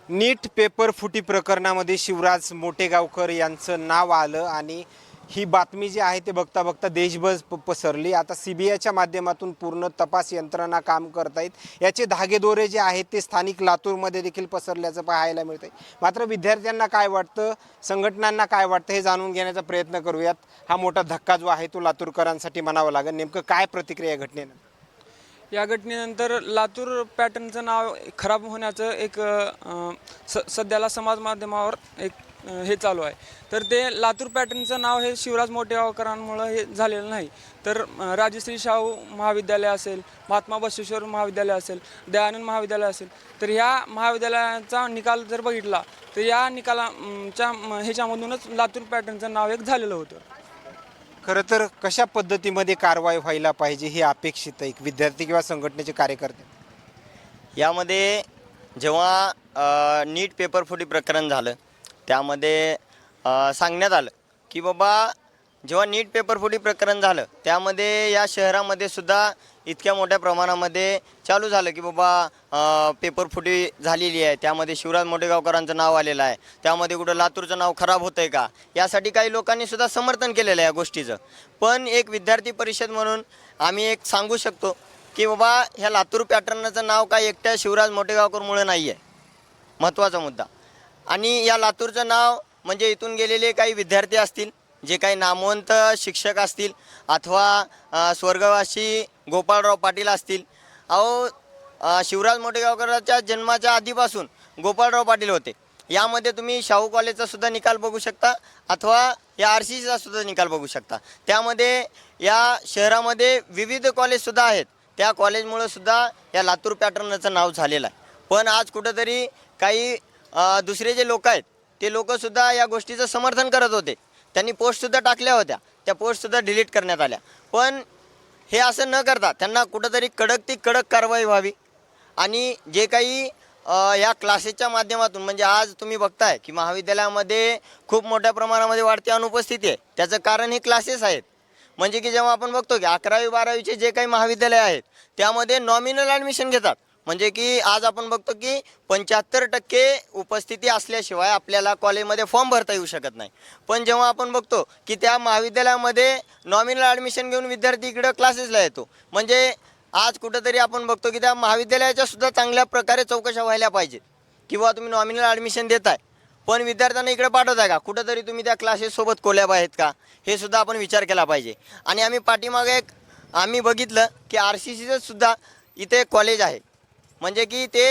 नीट paper फुटी प्रकरणामध्ये शिवराज मोटेगावकर यांचं नाव आलं आणि ही बातमी जी आहे ते बघता बघता देशभर पसरली. आता CBIच्या माध्यमातून पूर्ण तपास यंत्रणा काम करतायत. याचे धागेदोरे जे आहेत ते स्थानिक लातूरमध्ये देखील पसरल्याचं पाहायला मिळतंय. मात्र विद्यार्थ्यांना काय वाटतं, संघटनांना काय वाटतं हे जाणून घेण्याचा प्रयत्न करूयात. हा मोठा धक्का जो आहे तो लातूरकरांसाठी म्हणावा लागेल. नेमकं काय प्रतिक्रिया या घटनेनं? या घटनेनंतर लातूर पॅटर्नचं नाव खराब होण्याचं एक सध्याला समाज माध्यमावर एक हे चालू आहे. तर ते लातूर पॅटर्नचं नाव हे शिवराज मोटेगावकरांमुळं हे झालेलं नाही, तर राजश्री शाहू महाविद्यालय असेल, महात्मा बसवेश्वर महाविद्यालय असेल, दयानंद महाविद्यालय असेल, तर ह्या महाविद्यालयाचा निकाल जर बघितला तर या निकालाच्या ह्याच्यामधूनच लातूर पॅटर्नचं नाव एक झालेलं होतं. खरं तर कशा पद्धतीमध्ये कारवाई व्हायला पाहिजे हे अपेक्षित आहे एक विद्यार्थी किंवा संघटनेचे कार्यकर्ते? यामध्ये जेव्हा नीट पेपर फुटी प्रकरण झालं त्यामध्ये सांगण्यात आलं की बाबा जेव्हा नीट पेपर फुटी प्रकरण झालं त्यामध्ये या शहरामध्ये सुद्धा इतक्या मोठ्या प्रमाणामध्ये चालू झालं की बाबा पेपर फुटी झालेली आहे, त्यामध्ये शिवराज मोटेगावकरांचं नाव आलेलं आहे, त्यामध्ये कुठं लातूरचं नाव खराब होतं आहे का, यासाठी काही लोकांनी सुद्धा समर्थन केलेलं आहे या गोष्टीचं. पण एक विद्यार्थी परिषद म्हणून आम्ही एक सांगू शकतो की बाबा ह्या लातूर पॅटर्नचं नाव काय एकट्या शिवराज मोटेगावकरमुळे नाही आहे, महत्त्वाचा मुद्दा. आणि या लातूरचं नाव म्हणजे इथून गेलेले काही विद्यार्थी असतील, जे काही नामवंत शिक्षक असतील, अथवा स्वर्गवासी गोपाळराव पाटील असतील. शिवराज मोटेगावकरांच्या जन्माच्या आधीपासून गोपाळराव पाटील होते. यामध्ये तुम्ही शाहू कॉलेजचा सुद्धा निकाल बघू शकता, अथवा या RCCचा सुद्धा निकाल बघू शकता. त्यामध्ये या शहरामध्ये विविध कॉलेजसुद्धा आहेत, त्या कॉलेजमुळे सुद्धा या लातूर पॅटर्नचं नाव झालेलं आहे. पण आज कुठंतरी काही दुसरे जे लोक आहेत ते लोकसुद्धा या गोष्टीचं समर्थन करत होते. त्यांनी पोस्टसुद्धा टाकल्या होत्या, त्या पोस्टसुद्धा डिलीट करण्यात आल्या. पण हे असं न करता त्यांना कुठंतरी कडक कारवाई व्हावी. आणि जे काही या क्लासेसच्या माध्यमातून म्हणजे आज तुम्ही बघताय की महाविद्यालयामध्ये खूप मोठ्या प्रमाणामध्ये वाढती अनुपस्थिती आहे. त्याचं कारण हे क्लासेस आहेत. म्हणजे की जेव्हा आपण बघतो की 11वी 12वीचे जे काही महाविद्यालय आहेत त्यामध्ये नॉमिनल ॲडमिशन घेतात. म्हणजे की आज आपण बघतो की 75% उपस्थिती असल्याशिवाय आपल्याला कॉलेजमध्ये फॉर्म भरता येऊ शकत नाही. पण जेव्हा आपण बघतो की त्या महाविद्यालयामध्ये नॉमिनल ॲडमिशन घेऊन विद्यार्थी इकडं क्लासेसला येतो, म्हणजे आज कुठंतरी आपण बघतो की त्या महाविद्यालयाच्या सुद्धा चांगल्या प्रकारे चौकशा व्हायला पाहिजेत. किंवा तुम्ही नॉमिनल ॲडमिशन देताय पण विद्यार्थ्यांना इकडे पाठवताय का, कुठंतरी तुम्ही त्या क्लासेससोबत कोल्याब आहेत का, हे सुद्धा आपण विचार केला पाहिजे. आणि आम्ही पाठीमागे आम्ही बघितलं की RCCचं सुद्धा इथे कॉलेज आहे. म्हणजे की ते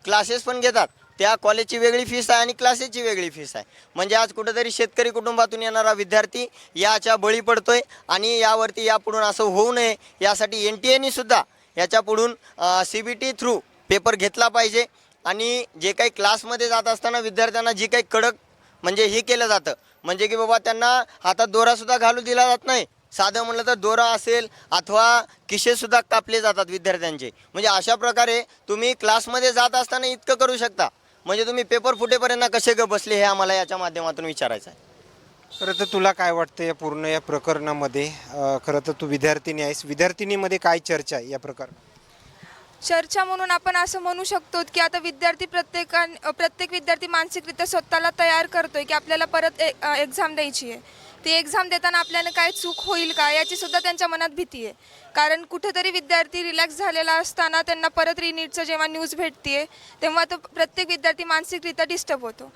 क्लासेस पण घेतात, त्या कॉलेजची वेगळी फीस आहे आणि क्लासेसची वेगळी फीस आहे. म्हणजे आज कुठंतरी शेतकरी कुटुंबातून येणारा विद्यार्थी याच्या बळी पडतोय. आणि यावरती यापुढून असं होऊ नये यासाठी NTAने सुद्धा याच्यापुढून CBT थ्रू पेपर घेतला पाहिजे. आणि जे काही क्लासमध्ये जात असताना विद्यार्थ्यांना जी काही कडक म्हणजे हे केलं जातं, म्हणजे की बाबा त्यांना हातात दोरासुद्धा घालू दिला जात नाही. साधं म्हणलं तर दोरा असेल अथवा किशेसुद्धा कापले जातात विद्यार्थ्यांचे. म्हणजे अशा प्रकारे तुम्ही क्लासमध्ये जात असताना इतकं करू शकता, म्हणजे तुम्ही पेपर फुटेपर्यंत कसे बसले हे आम्हाला याच्या माध्यमातून विचारायचं आहे. खरं तर तुला काय वाटतं या पूर्ण या प्रकरणामध्ये? खरं तर तू विद्यार्थिनी आहेस, विद्यार्थिनीमध्ये काय चर्चा आहे या प्रकरणात? चर्चा म्हणून आपण असं म्हणू शकतो की आता प्रत्येक विद्यार्थी मानसिकरित्या स्वतःला तयार करतोय की आपल्याला परत एक्झाम द्यायची आहे. ती एक्झाम देताना आपल्याला काय चूक होईल का याची सुद्धा त्यांच्या मनात भीती आहे. कारण कुठेतरी विद्यार्थी रिलॅक्स झालेला असताना त्यांना परत रिनीटचं जेव्हा न्यूज भेटते तेव्हा तो प्रत्येक विद्यार्थी मानसिकरित्या डिस्टर्ब होतो.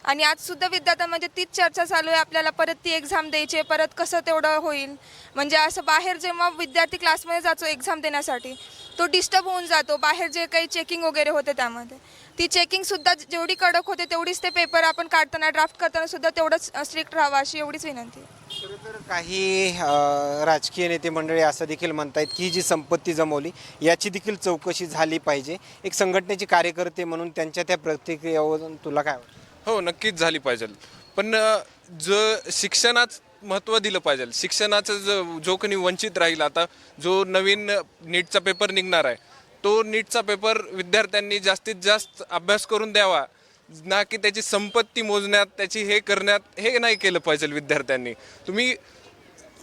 आणि आज सुद्धा विद्यार्थ्यांमध्ये तीच चर्चा चालू आहे, आपल्याला परत ती एक्झाम द्यायची आहे, परत कसं तेवढं होईल. म्हणजे असं बाहेर जेव्हा विद्यार्थी क्लासमध्ये जातो एक्झाम देण्यासाठी तो डिस्टर्ब होऊन जातो. बाहेर जे काही चेकिंग वगैरे होते त्यामध्ये ती चेकिंगसुद्धा जेवढी कडक होते तेवढीच ते पेपर आपण काढताना ड्राफ्ट करताना सुद्धा तेवढंच स्ट्रिक्ट राहावं अशी एवढीच विनंती. खरं तर काही राजकीय नेते मंडळी असं देखील म्हणतायत की जी संपत्ती जमवली याची देखील चौकशी झाली पाहिजे. एक संघटनेचे कार्यकर्ते म्हणून त्यांच्या त्या प्रतिक्रियेवरून तुला काय वाटतं? हो, नक्कीच झाली पाहिजे. पण शिक्षणाच महत्त्व दिलं पाहिजे. शिक्षणाचं जो कोणी वंचित राहील, आता जो नवीन नीटचा पेपर निघणार आहे तो नीटचा पेपर विद्यार्थ्यांनी जास्तीत जास्त अभ्यास करून द्यावा, ना की त्याची संपत्ती मोजण्यात त्याची हे करण्यात हे नाही केलं पाहिजे.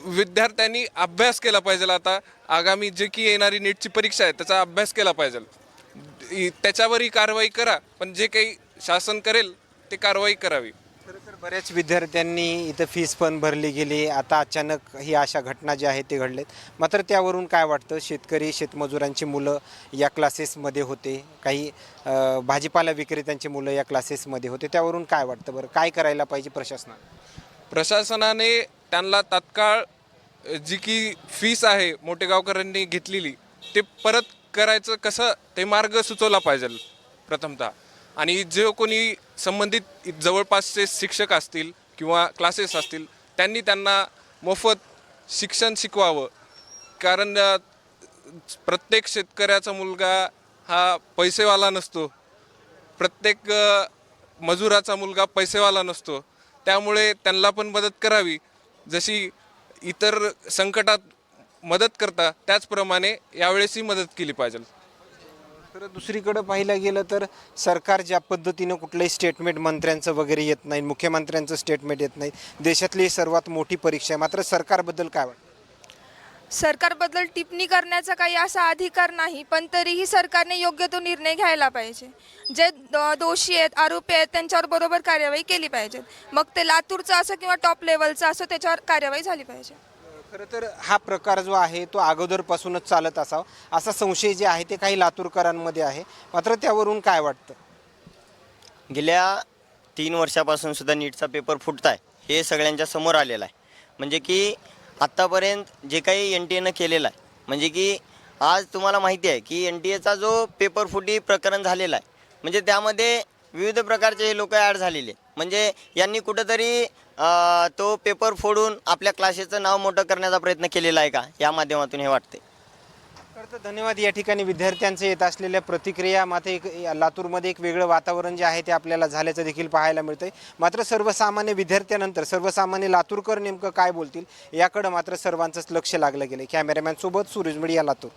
विद्यार्थ्यांनी अभ्यास केला पाहिजे. आता आगामी जे की येणारी नीटची परीक्षा आहे त्याचा अभ्यास केला पाहिजे, त्याच्यावरही कारवाई करा. पण जे काही शासन करेल ते कारवाई करावी. खरं तर बऱ्याच विद्यार्थ्यांनी इथं फीस पण भरली गेली, आता अचानक ही अशा घटना ज्या आहेत ते घडलेत. मात्र त्यावरून काय वाटतं, शेतकरी शेतमजुरांची मुलं या क्लासेसमध्ये होते, काही भाजीपाला विक्रेत्यांची मुलं या क्लासेसमध्ये होते, त्यावरून काय वाटतं बरं, काय करायला पाहिजे प्रशासनाने? प्रशासनाने त्यांना तात्काळ जी की फीस आहे मोठेगावकरांनी घेतलेली ते परत करायचं कसं ते मार्ग सुचवला पाहिजे प्रथमतः. आणि जो कोणी संबंधित जवळपासचे शिक्षक असतील किंवा क्लासेस असतील त्यांनी त्यांना मोफत शिक्षण शिकवावं. कारण प्रत्येक शेतकऱ्याचा मुलगा हा पैसेवाला नसतो, प्रत्येक मजुराचा मुलगा पैसेवाला नसतो. त्यामुळे त्यांना पण मदत करावी, जशी इतर संकटात मदत करता त्याचप्रमाणे यावेळेसही मदत केली पाहिजे. तर दुसरीकडं पाहिलं गेलं तर सरकार ज्या पद्धतीनं कुठलंही स्टेटमेंट मंत्र्यांचं वगैरे येत नाही, मुख्यमंत्र्यांचं स्टेटमेंट येत नाही, देशातली सर्वात मोठी परीक्षा आहे, मात्र सरकारबद्दल काय वाटतं? सरकारबद्दल टिप्पणी करण्याचा काही असा अधिकार नाही, पण तरीही सरकारने योग्य तो निर्णय घ्यायला पाहिजे. जे दोषी आहेत, आरोपी आहेत, त्यांच्यावर बरोबर कार्यवाही केली पाहिजे. मग ते लातूरचं असो किंवा टॉप लेवलचं असो, त्याच्यावर कार्यवाही झाली पाहिजे. खरं तर हा प्रकार जो आहे तो अगोदरपासूनच चालत असावा असा संशय जे आहे ते काही लातूरकरांमध्ये आहे. मात्र त्यावरून काय वाटतं? गेल्या 3 वर्षापासून सुद्धा नीटचा पेपर फुटताय हे सगळ्यांच्या समोर आलेलं आहे. म्हणजे की आत्तापर्यंत जे काही NTA केलेलं आहे, म्हणजे की आज तुम्हाला माहिती आहे की NTA जो पेपर फुटी प्रकरण झालेला आहे, म्हणजे त्यामध्ये विविध प्रकारचे हे लोक ॲड झालेले. म्हणजे यांनी कुठंतरी तो पेपर फोडून आपल्या क्लासेसचं नाव मोठं करण्याचा प्रयत्न केलेला आहे का, या माध्यमातून हे वाटते. खरं तर धन्यवाद. या ठिकाणी विद्यार्थ्यांचे येत असलेल्या प्रतिक्रिया, मात्र एक लातूरमध्ये एक वेगळं वातावरण जे आहे ते आपल्याला झाल्याचं देखील पाहायला मिळतंय. मात्र सर्वसामान्य विद्यार्थ्यानंतर सर्वसामान्य लातूरकर नेमकं काय बोलतील याकडं मात्र सर्वांचंच लक्ष लागलं गेलं. कॅमेरामॅन सोबत सूरज मीडिया, लातूर.